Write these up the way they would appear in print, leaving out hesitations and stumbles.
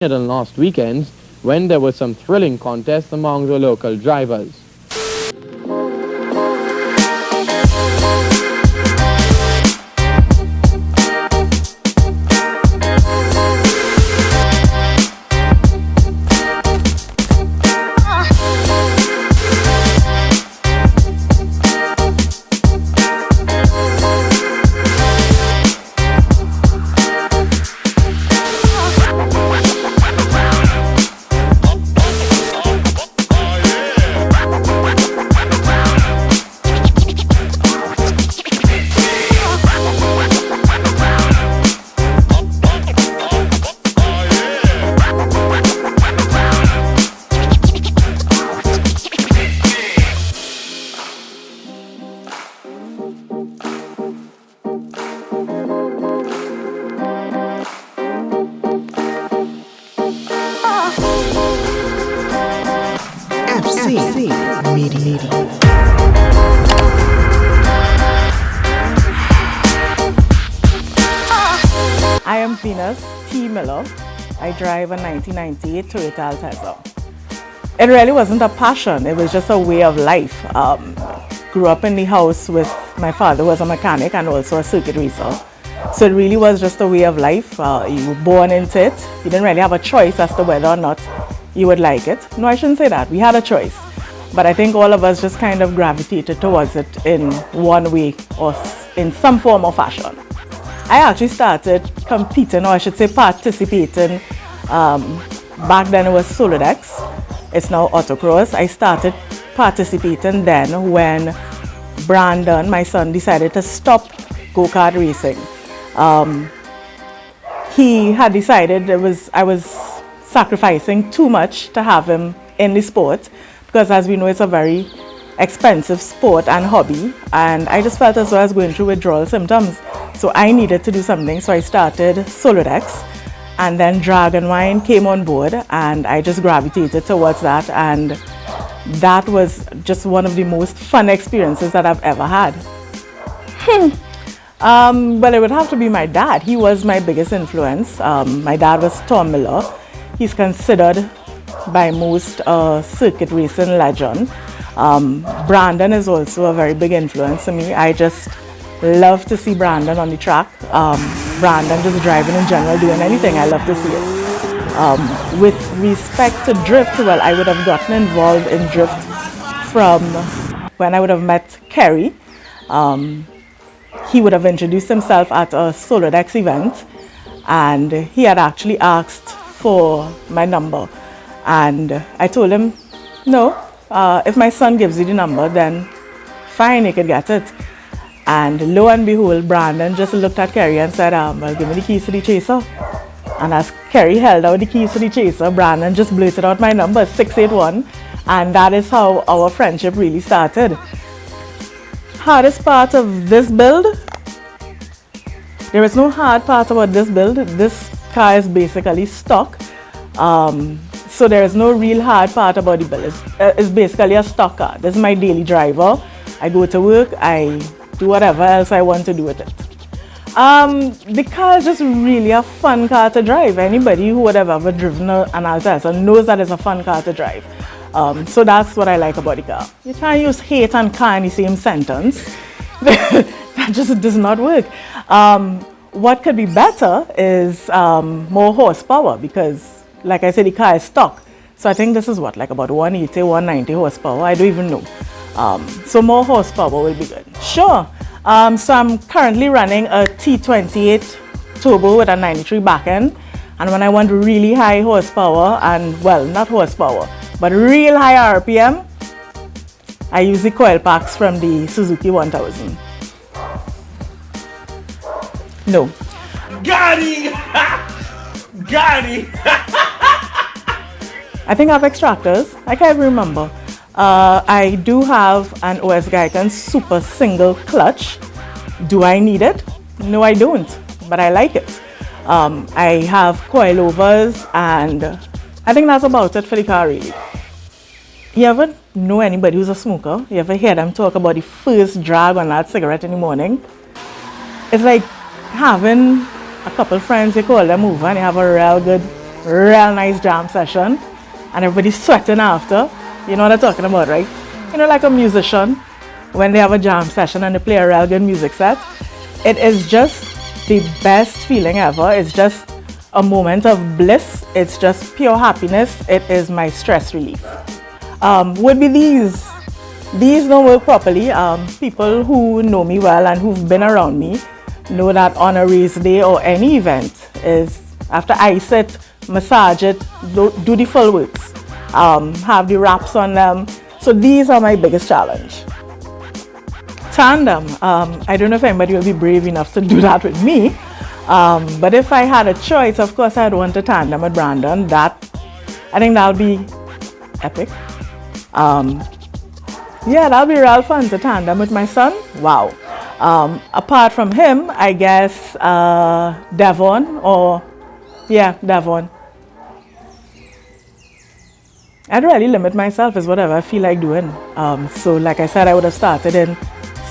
than last weekends when there were some thrilling contests among the local drivers. I am Venus T. Miller. I drive a 1998 Toyota Altezza. It really wasn't a passion, it was just a way of life. Grew up in the house with my father, who was a mechanic and also a circuit racer. So it really was just a way of life. You were born into it. You didn't really have a choice as to whether or not you would like it. No, I shouldn't say that. We had a choice. But I think all of us just kind of gravitated towards it in one way or in some form or fashion. I actually started competing, or I should say participating. Back then it was solo decks. It's now autocross. I started participating then when Brandon, my son, decided to stop go-kart racing. He had decided I was sacrificing too much to have him in the sport, because as we know, it's a very expensive sport and hobby, and I just felt as though I was going through withdrawal symptoms. So I needed to do something, so I started solo decks, and then drag and wine came on board, and I just gravitated towards that, and that was just one of the most fun experiences that I've ever had. But it would have to be my dad. He was my biggest influence. My dad was Tom Miller. He's considered by most a circuit racing legend. Brandon is also a very big influence to me. I just love to see Brandon on the track. Brandon just driving in general, doing anything, I love to see it. With respect to drift, well, I would have gotten involved in drift from when I would have met Kerry. He would have introduced himself at a solo decks event, and he had actually asked for my number. And I told him, no, if my son gives you the number, then fine, you could get it. And lo and behold, Brandon just looked at Kerry and said, well, give me the keys to the chaser. And as Kerry held out the keys to the chaser, Brandon just blurted out my number, 681. And that is how our friendship really started. Hardest part of this build? There is no hard part about this build. This car is basically stock. So there is no real hard part about the build. It's basically a stock car. This is my daily driver. I go to work, I do whatever else I want to do with it. The car is just really a fun car to drive. Anybody who would have ever driven an Altezza knows that it's a fun car to drive. So that's what I like about the car. You can't use hate and car in the same sentence. That just does not work. What could be better is more horsepower, because like I said, the car is stock. So I think this is what, like about 180, 190 horsepower. I don't even know. So more horsepower will be good. Sure. So I'm currently running a T28 turbo with a 93 back end. And when I want really high horsepower, and well, not horsepower, but real high RPM, I use the coil packs from the Suzuki 1000. No. Got it! Got it! I think I have extractors. I can't remember. I do have an OS Geiken super single clutch. Do I need it? No, I don't, but I like it. I have coilovers, and I think that's about it for the car really. You ever know anybody who's a smoker? You ever hear them talk about the first drag on that cigarette in the morning? It's like having a couple friends, you call them over and you have a real good real nice jam session, and everybody's sweating after. You know what I'm talking about, right? You know, like a musician, when they have a jam session and they play a real good music set. It is just the best feeling ever. It's just a moment of bliss. It's just pure happiness. It is my stress relief. Would be these don't work properly. People who know me well and who've been around me know that on a race day or any event is after ice it, massage it, do the full works, have the wraps on them. So these are my biggest challenge. Tandem, I don't know if anybody will be brave enough to do that with me, but if I had a choice, of course I'd want a tandem with Brandon. I think that'll be epic. Yeah, that'll be real fun to tandem with my son. Wow. Apart from him, I guess Devon. I'd really limit myself is whatever I feel like doing. So like I said, I would have started in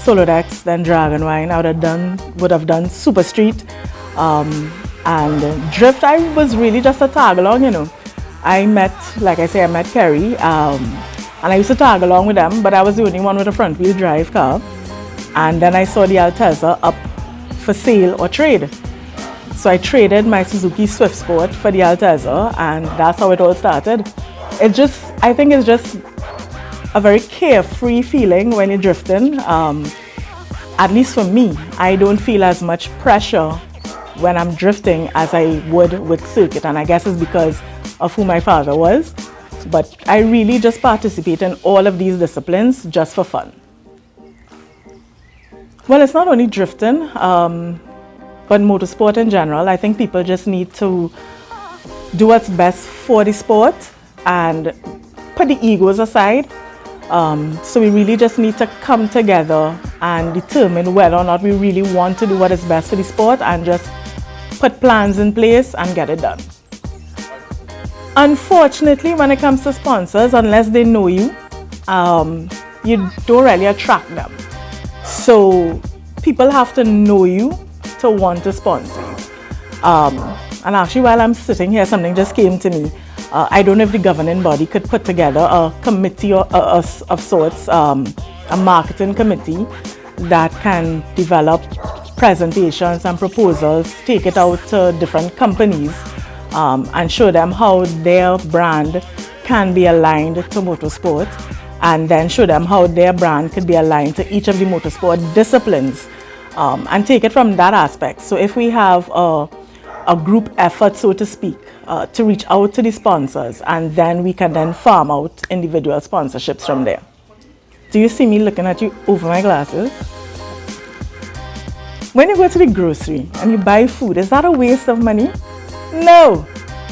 Solo Decks, then Dragon Wine. I would have done Super Street, and Drift. I was really just a tag along, you know. I met Kerry, and I used to tag along with them, but I was the only one with a front wheel drive car. And then I saw the Altezza up for sale or trade. So I traded my Suzuki Swift Sport for the Altezza, and that's how it all started. I think it's just a very carefree feeling when you're drifting. At least for me, I don't feel as much pressure when I'm drifting as I would with circuit, and I guess it's because of who my father was. But I really just participate in all of these disciplines just for fun. Well, it's not only drifting, but motorsport in general. I think people just need to do what's best for the sport and put the egos aside. So we really just need to come together and determine whether or not we really want to do what is best for the sport and just put plans in place and get it done. Unfortunately, when it comes to sponsors, unless they know you, you don't really attract them. So people have to know you to want to sponsor you. And actually, while I'm sitting here, something just came to me. I don't know if the governing body could put together a committee of sorts, a marketing committee that can develop presentations and proposals, take it out to different companies, and show them how their brand can be aligned to motorsport, and then show them how their brand could be aligned to each of the motorsport disciplines, and take it from that aspect. So if we have a group effort, so to speak, to reach out to the sponsors, and then we can then farm out individual sponsorships from there. Do you see me looking at you over my glasses? When you go to the grocery and you buy food, is that a waste of money? No.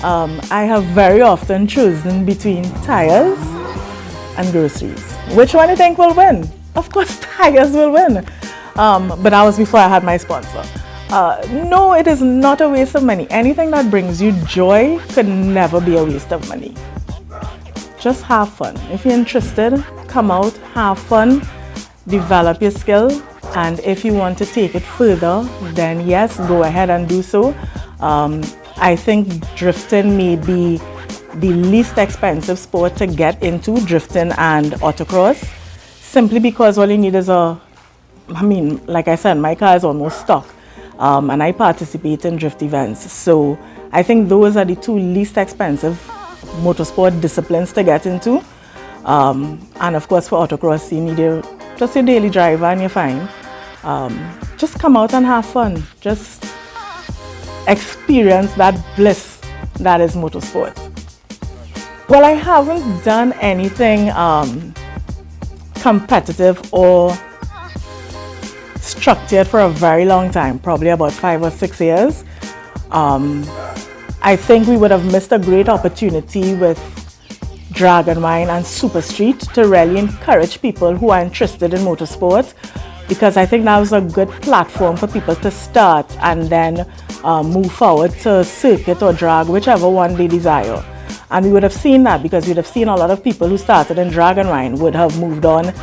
I have very often chosen between tires and groceries. Which one do you think will win? Of course, tires will win. But that was before I had my sponsor. No, it is not a waste of money. Anything that brings you joy could never be a waste of money. Just have fun. If you're interested, come out, have fun, develop your skill, and if you want to take it further, then yes, go ahead and do so. I think drifting may be the least expensive sport to get into, drifting and autocross, simply because all you need is like I said, my car is almost stock. And I participate in drift events. So I think those are the two least expensive motorsport disciplines to get into. And of course for autocross, you need just your daily driver and you're fine. Just come out and have fun. Just experience that bliss that is motorsport. Well, I haven't done anything competitive or structured for a very long time, probably about 5 or 6 years. I think we would have missed a great opportunity with Dragon Wine and Super Street to really encourage people who are interested in motorsport, because I think that was a good platform for people to start and then move forward to circuit or drag, whichever one they desire. And we would have seen that because we'd have seen a lot of people who started in Dragon Wine would have moved on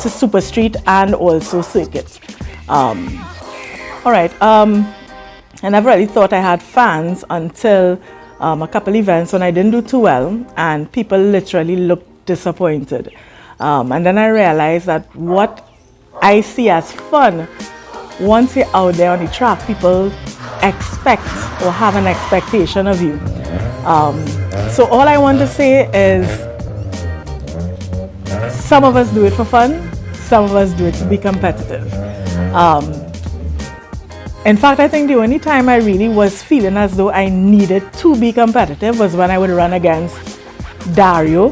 to Super Street and also circuit. All right, I never really thought I had fans until a couple events when I didn't do too well, and people literally looked disappointed. And then I realized that what I see as fun, once you're out there on the track, people expect or have an expectation of you. So all I want to say is, some of us do it for fun, some of us do it to be competitive. In fact, I think the only time I really was feeling as though I needed to be competitive was when I would run against Dario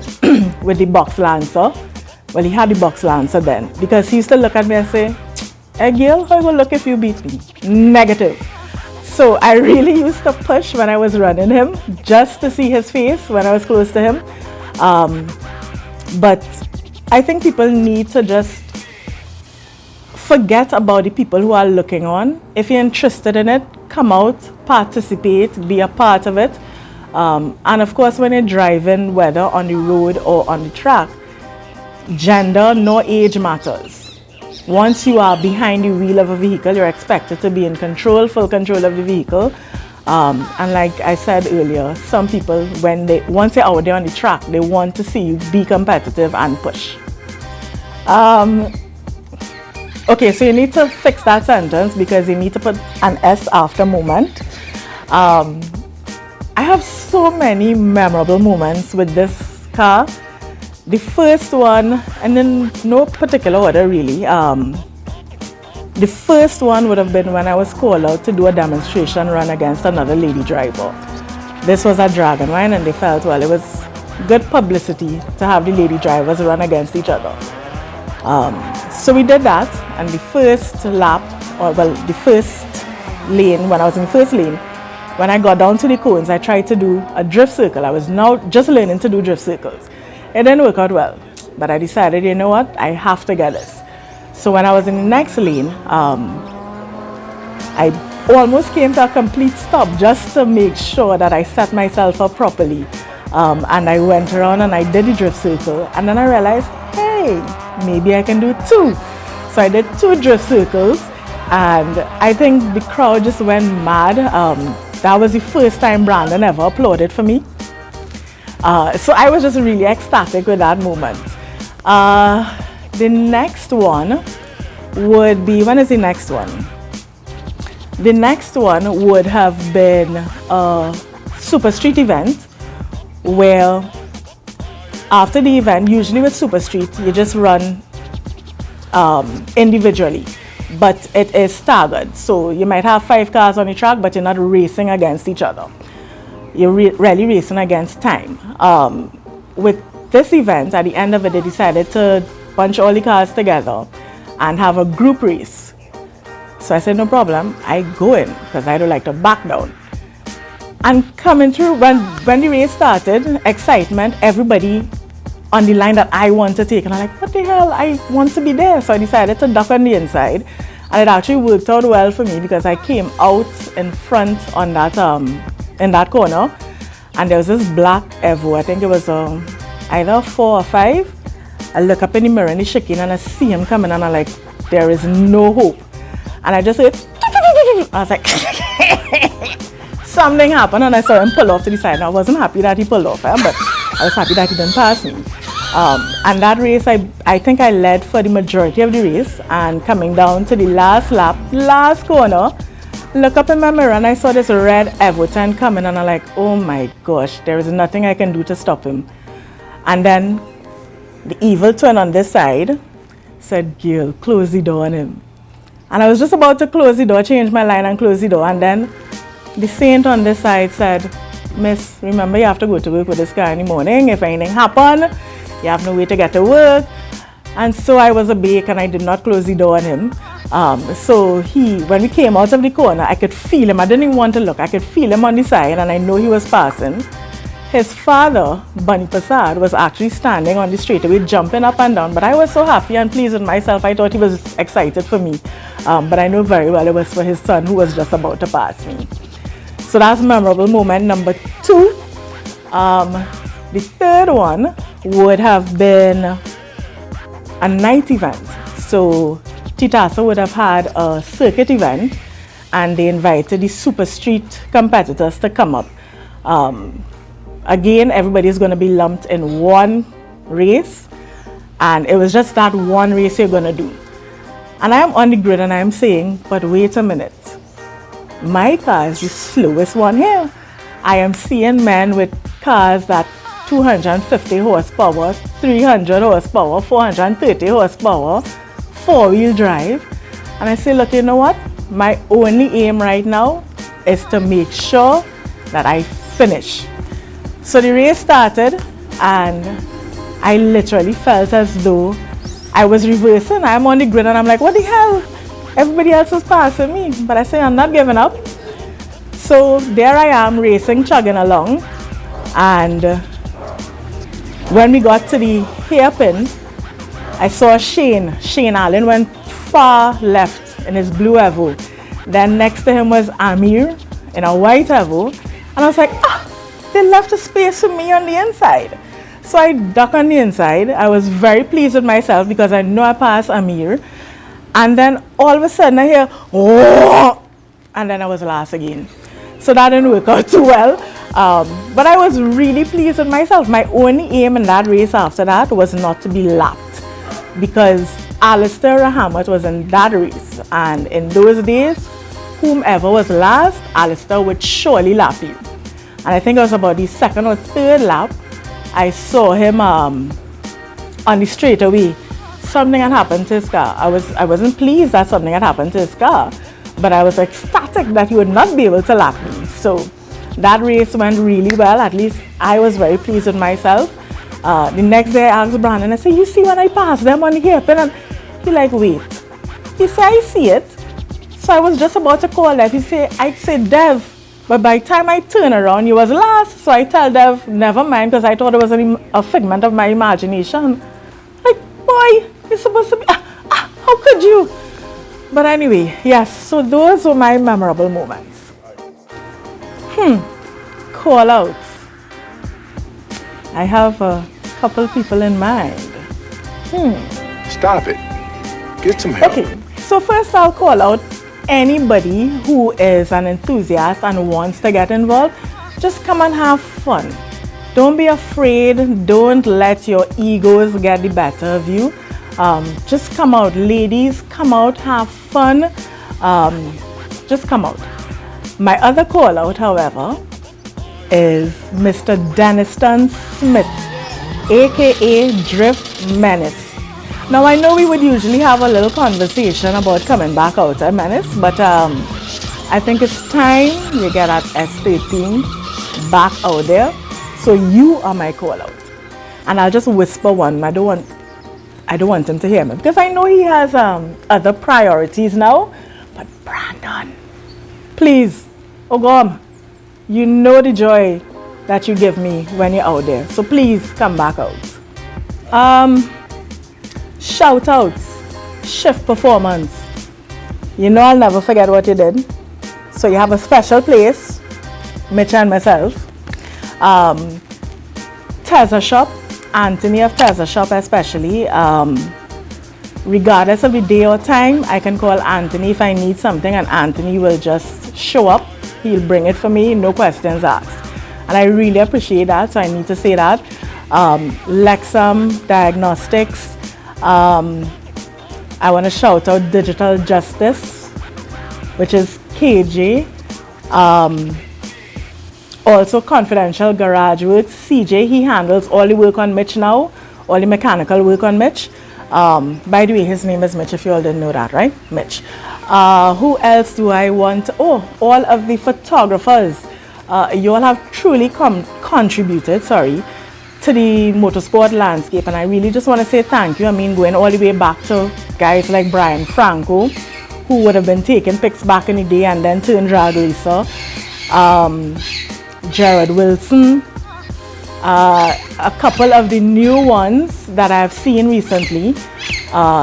with the box lancer. Well, he had the box lancer then, because he used to look at me and say, "Hey girl, how you gonna look if you beat me?" Negative. So I really used to push when I was running him, just to see his face when I was close to him. But I think people need to just forget about the people who are looking on. If you're interested in it, come out, participate, be a part of it. And of course, when you're driving, whether on the road or on the track, gender nor age matters. Once you are behind the wheel of a vehicle, you're expected to be in control, full control of the vehicle. And like I said earlier, some people, once they're out there on the track, they want to see you be competitive and push. Okay, so you need to fix that sentence, because you need to put an S after moment. I have so many memorable moments with this car. The first one, and in no particular order really, the first one would have been when I was called out to do a demonstration run against another lady driver. This was at Dragonwine, and they felt, well, it was good publicity to have the lady drivers run against each other. So we did that, and the first lap, or well, the first lane, when I was in the first lane, when I got down to the cones, I tried to do a drift circle. I was now just learning to do drift circles. It didn't work out well, but I decided, you know what, I have to get this. So when I was in the next lane, I almost came to a complete stop just to make sure that I set myself up properly. And I went around and I did the drift circle, and then I realized, hey, maybe I can do 2. So I did 2 drift circles, and I think the crowd just went mad. That was the first time Brandon ever applauded for me. So I was just really ecstatic with that moment. The next one would be, when is the next one? The next one would have been a Super Street event, where after the event, usually with Super Street, you just run individually, but it is staggered. So you might have 5 cars on the track, but you're not racing against each other. You're really racing against time. With this event, at the end of it, they decided to bunch all the cars together and have a group race. So I said, no problem, I go in, because I don't like to back down. And coming through, when the race started, excitement, everybody on the line that I want to take, and I'm like, what the hell, I want to be there. So I decided to duck on the inside, and it actually worked out well for me, because I came out in front on that in that corner, and there was this black Evo, I think it was either 4 or 5. I look up in the mirror in the chicane and I see him coming, and I'm like, there is no hope. And I just heard, I was like, something happened, and I saw him pull off to the side. And I wasn't happy that he pulled off, but I was happy that he didn't pass me. And that race, I think I led for the majority of the race, and coming down to the last lap, last corner, look up in my mirror and I saw this red Evo 10 coming, and I'm like, oh my gosh, there is nothing I can do to stop him. And then the evil twin on this side said, girl, close the door on him. And I was just about to close the door, change my line and close the door, and then the saint on this side said, miss, remember you have to go to work with this car in the morning. If anything happen, you have no way to get to work. And so I was a bake, and I did not close the door on him. So when we came out of the corner, I could feel him. I didn't even want to look. I could feel him on the side, and I know he was passing. His father, Bunny Prasad, was actually standing on the straightaway, jumping up and down. But I was so happy and pleased with myself. I thought he was excited for me. But I know very well it was for his son, who was just about to pass me. So that's memorable moment number 2. The third one would have been a night event. So Titasa would have had a circuit event, and they invited the Super Street competitors to come up. Again, everybody's going to be lumped in one race, and it was just that one race you're going to do. And I am on the grid and I'm saying, but wait a minute, my car is the slowest one here. I am seeing men with cars that 250 horsepower, 300 horsepower, 430 horsepower, four-wheel drive. And I say, look, you know what? My only aim right now is to make sure that I finish. So the race started and I literally felt as though I was reversing. I'm on the grid and I'm like, what the hell? Everybody else is passing me. But I say, I'm not giving up. So there I am racing, chugging along. And when we got to the hairpin, I saw Shane Allen went far left in his blue Evo. Then next to him was Amir in a white Evo. And I was like, they left a space for me on the inside. So I duck on the inside. I was very pleased with myself because I know I passed Amir. And then all of a sudden I hear, oh, and then I was last again. So that didn't work out too well. But I was really pleased with myself. My only aim in that race after that was not to be lapped, because Alistair Rahamat was in that race. And in those days, whomever was last, Alistair would surely lap you. And I think it was about the second or third lap, I saw him on the straightaway. Something had happened to his car. I wasn't pleased that something had happened to his car, but I was ecstatic that he would not be able to lap me. So that race went really well. At least I was very pleased with myself. The next day I asked Brandon, I said, you see when I passed them on the hairpin? And he like, wait. He said, I see it. So I was just about to call Dev. I said, Dev, but by the time I turn around, you was last. So I tell Dev, never mind, because I thought it was a figment of my imagination. Like, boy, you're supposed to be, how could you? But anyway, yes, so those were my memorable moments. Call outs. I have a couple people in mind. Stop it. Get some help. Okay, so first I'll call out anybody who is an enthusiast and wants to get involved. Just come and have fun. Don't be afraid. Don't let your egos get the better of you. Just come out. Ladies, come out, have fun. Just come out. My other call out, however, is Mr. Deniston Smith, aka Drift Menace. Now I know we would usually have a little conversation about coming back out at Menace, but I think it's time you get that S13 back out there. So you are my call out. And I'll just whisper one. I don't want him to hear me because I know he has other priorities now. But Brandon, please, Ogom, you know the joy that you give me when you're out there. So please come back out. Shout outs, shift performance. You know I'll never forget what you did. So you have a special place, Mitch and myself. Tezza Shop, Anthony of Tezza Shop especially. Regardless of the day or time, I can call Anthony if I need something and Anthony will just show up. He'll bring it for me, no questions asked. And I really appreciate that, so I need to say that. Lexum Diagnostics. I want to shout out Digital Justice, which is KJ. Also Confidential Garage Works, CJ, he handles all the work on Mitch now, all the mechanical work on Mitch. By the way, his name is Mitch, if you all didn't know that, right? Mitch. Who else do I want? Oh, all of the photographers. You all have truly contributed, to the motorsport landscape, and I really just want to say thank you. I mean, going all the way back to guys like Brian Franco, who would have been taking pics back in the day and then turned drag racer. Jared Wilson, a couple of the new ones that I've seen recently,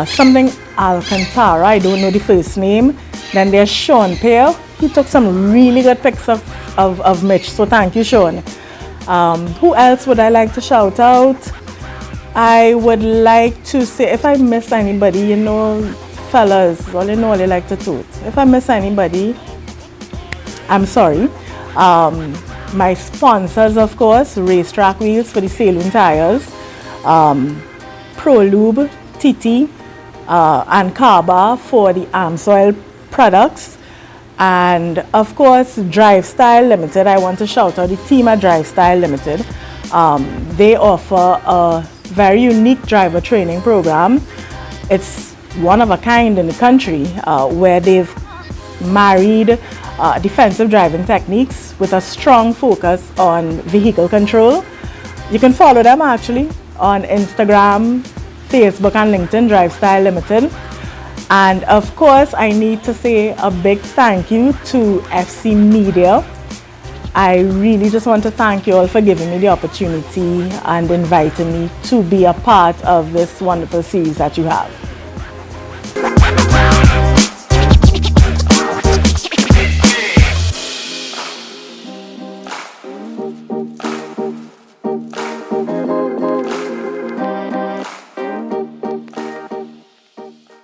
something Alcantara, I don't know the first name. Then there's Sean Pear, he took some really good pics of Mitch, so thank you, Sean. Who else would I like to shout out? I would like to say, if I miss anybody, you know, fellas, all you know, they like to toot. If I miss anybody, I'm sorry. my sponsors, of course, Racetrack Wheels for the Saloon Tires, ProLube, TT, and Carba for the Amsoil products, and of course Drive Style Limited. I want to shout out the team at Drive Style Limited. They offer a very unique driver training program. It's one of a kind in the country, where they've married defensive driving techniques with a strong focus on vehicle control. You can follow them actually on Instagram, Facebook and LinkedIn, Drive Style Limited. And of course, I need to say a big thank you to FC Media. I really just want to thank you all for giving me the opportunity and inviting me to be a part of this wonderful series that you have.